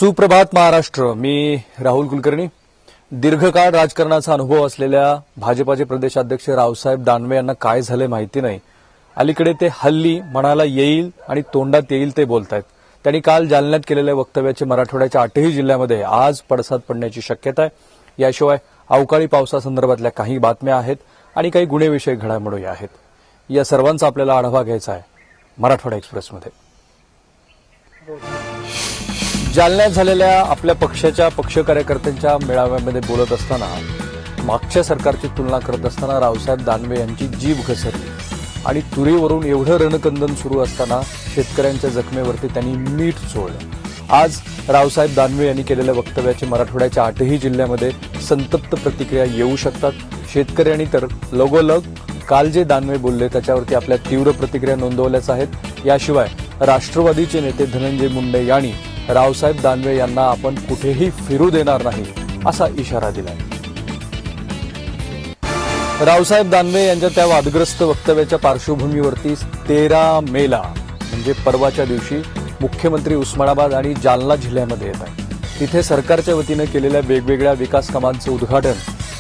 सुप्रभात महाराष्ट्र। मी राहुल कुलकर्णी। दीर्घकाळ राजकारणाचा अनुभव असलेल्या भाजपाचे प्रदेशाध्यक्ष रावसाहेब दानवे यांना काय झाले माहिती नाही। अलीकडे ते हल्ली मनाला येईल आणि तोंडात येईल ते बोलतायत। त्यांनी काल जालन्यात केलेल्या वक्तव्याचे मराठवाड्याच्या 8ही जिल्ह्यामध्ये आज पडसाद पडण्याची शक्यता आहे। याशिवाय अवकाळी पावसासंदर्भातल्या काही बातम्या आहेत आणि काही गुन्हेविषयक घडामोडी आहेत। या सर्वांचा आपल्याला आढावा घ्यायचा आहे मराठवाडा एक्सप्रेसमध्ये। जालन्यात झालेल्या आपल्या पक्षाच्या पक्ष कार्यकर्त्यांच्या मेळाव्यामध्ये बोलत असताना मागच्या सरकारची तुलना करत असताना रावसाहेब दानवे यांची जीभ घसरली आणि तुरीवरून एवढं रणकंदन सुरू असताना शेतकऱ्यांच्या जखमेवरती त्यांनी मीठ चोळलं। आज रावसाहेब दानवे यांनी केलेल्या वक्तव्याची मराठवाड्याच्या 8ही जिल्ह्यामध्ये संतप्त प्रतिक्रिया येऊ शकतात। शेतकऱ्यांनी तर लगोलग काल जे दानवे बोलले त्याच्यावरती आपल्या तीव्र प्रतिक्रिया नोंदवल्याच आहेत। याशिवाय राष्ट्रवादीचे नेते धनंजय मुंडे यांनी रावसाहेब दानवे यांना आपण कुठेही फिरू देणार नाही असा इशारा दिलाय। रावसाहेब दानवे यांच्या त्या वादग्रस्त वक्तव्याच्या पार्श्वभूमीवरती 13 मेला म्हणजे परवाच्या दिवशी मुख्यमंत्री उस्मानाबाद आणि जालना जिल्ह्यामध्ये येत आहेत। तिथे सरकारच्या वतीने केलेल्या वेगवेगळ्या विकास कामांचं उद्घाटन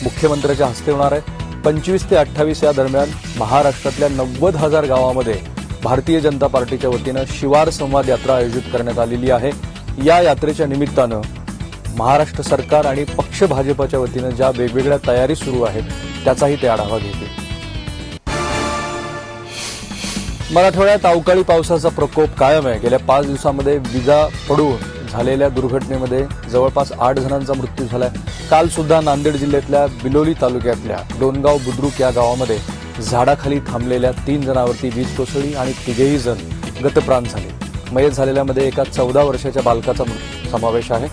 मुख्यमंत्र्यांच्या हस्ते होणार आहे। 25 ते 28 या दरम्यान महाराष्ट्रातल्या 90,000 गावांमध्ये भारतीय जनता पार्टीच्या वतीने शिवार संवाद यात्रा आयोजित करण्यात आलेली आहे। या यात्रेच्या निमित्तानं महाराष्ट्र सरकार आणि पक्ष भाजपच्या वतीने ज्या वेगवेगळ्या तयारी सुरू आहेत त्याचाही ते आढावा घेतील। मराठवाड्यात अवकाळी पावसाचा प्रकोप कायम आहे। गेल्या 5 दिवसांमध्ये विजा पडून झालेल्या दुर्घटनेमध्ये जवळपास 8 जणांचा मृत्यू झालाय। काल सुद्धा नांदेड जिल्ह्यातल्या बिलोली तालुक्यातल्या डोनगाव बुद्रुक या गावामध्ये झाडाखाली थांबलेल्या 3 जणांवरती वीज कोसळली आणि 3घेही जण गतप्राण झाले। मयत झालेल्यामध्ये एका 14 वर्षाच्या बालकाचा समावेश आहे।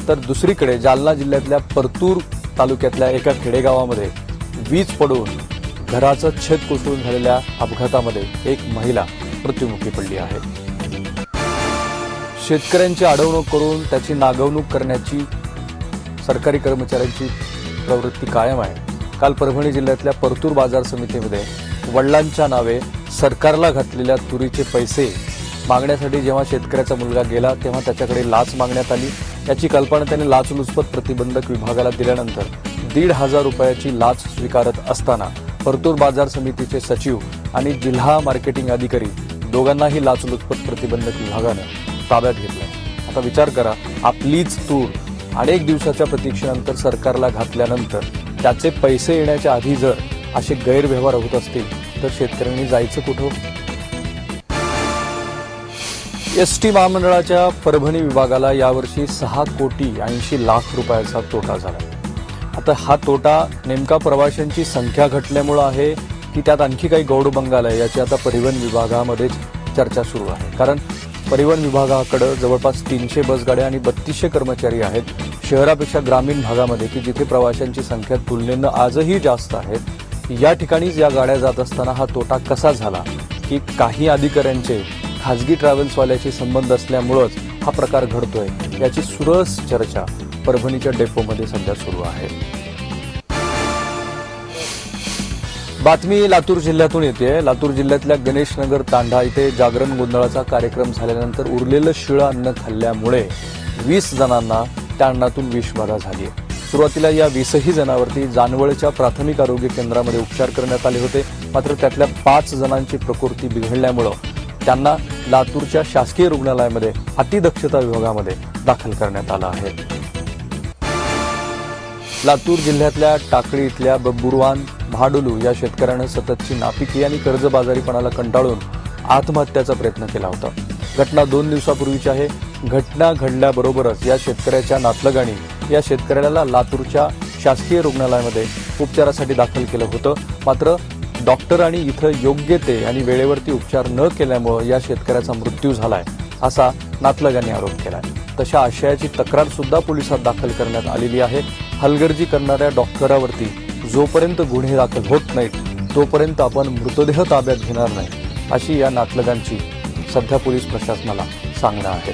तर दुसरीकडे जालना जिल्ह्यातल्या परतूर तालुक्यातल्या एका खेडेगावामध्ये वीज पडून घराचं छत कोसळून झालेल्या अपघातामध्ये एक महिला मृत्युमुखी पडली आहे। शेतकऱ्यांची अडवणूक करून त्याची नागवणूक करण्याची सरकारी कर्मचाऱ्यांची प्रवृत्ती कायम आहे। काल परभणी जिल्ह्यातल्या परतूर बाजार समितीमध्ये वडिलांच्या नावे सरकारला घातलेल्या तुरीचे पैसे मागण्यासाठी जेव्हा शेतकऱ्याचा मुलगा गेला तेव्हा त्याच्याकडे लाच मागण्यात आली। याची कल्पना त्याने लाचलुचपत प्रतिबंधक विभागाला दिल्यानंतर 1,500 रुपयाची लाच स्वीकारत असताना परतूर बाजार समितीचे सचिव आणि जिल्हा मार्केटिंग अधिकारी दोघांनाही लाचलुचपत प्रतिबंधक विभागानं ताब्यात घेतलंय। आता विचार करा, आपलीच तूर अनेक दिवसाच्या प्रतीक्षेनंतर सरकारला घातल्यानंतर त्याचे पैसे येण्याच्या आधी जर असे गैरव्यवहार होत असतील तर शेतकऱ्यांनी जायचं कुठं? एसटी महामंडळाच्या परभणी विभागाला यावर्षी 6 कोटी 80 लाख रुपयाचा तोटा झाला। आता हा तोटा नेमका प्रवाशांची संख्या घटल्यामुळे आहे की त्यात आणखी काही गौडबंगाल आहे याची आता परिवहन विभागामध्ये चर्चा सुरू आहे। कारण परिवहन विभागाकडे जवळपास 300 बसगाड्या आणि 3200 कर्मचारी आहेत। शहरापेक्षा ग्रामीण भागामध्ये की जिथे प्रवाशांची संख्या तुलनेनं आजही जास्त आहे या ठिकाणीच या गाड्या जात असताना हा तोटा कसा झाला की काही अधिकाऱ्यांचे खाजगी ट्रॅव्हल्सवाल्याशी संबंध असल्यामुळेच हा प्रकार घडतोय याची सुरस चर्चा परभणीच्या डेपोमध्ये सध्या सुरू आहे। बातमी लातूर जिल्ह्यातून येते। लातूर जिल्ह्यातल्या गणेशनगर तांडा इथे जागरण गोंधळाचा कार्यक्रम झाल्यानंतर उरलेलं शिळं अन्न खाल्ल्यामुळे 20 जणांना त्या अन्नातून विषबाधा झाली आहे। सुरुवातीला या 20ही जणांवरती जानवळच्या प्राथमिक आरोग्य केंद्रामध्ये उपचार करण्यात आले होते। मात्र त्यातल्या 5 जणांची प्रकृती बिघडल्यामुळे त्यांना लातूरच्या शासकीय रुग्णालयामध्ये अतिदक्षता विभागामध्ये दाखल करण्यात आलं आहे। लातूर जिल्ह्यातल्या टाकळी इथल्या बब्बुरवान महाडुलू या शेतकऱ्यानं सततची नापिकी आणि कर्जबाजारीपणाला कंटाळून आत्महत्याचा प्रयत्न केला होता। घटना 2 दिवसापूर्वीची आहे। घटना घडल्याबरोबरच या शेतकऱ्याच्या नातलगाणी या शेतकऱ्याला लातूरच्या शासकीय रुग्णालयामध्ये उपचारासाठी दाखल केलं होतं। मात्र डॉक्टरांनी इथं योग्य ते आणि वेळेवरती उपचार न केल्यामुळे या शेतकऱ्याचा मृत्यू झालाय असा नातलगांनी आरोप केलाय। तशा आशयाची तक्रार सुद्धा पोलिसात दाखल करण्यात आलेली आहे। हलगर्जी करणाऱ्या डॉक्टरावरती जोपर्यंत गुन्हे दाखल होत नाहीत तोपर्यंत आपण मृतदेह ताब्यात घेणार नाही अशी या नातलगांची सध्या पोलीस प्रशासनाला सांगणं आहे।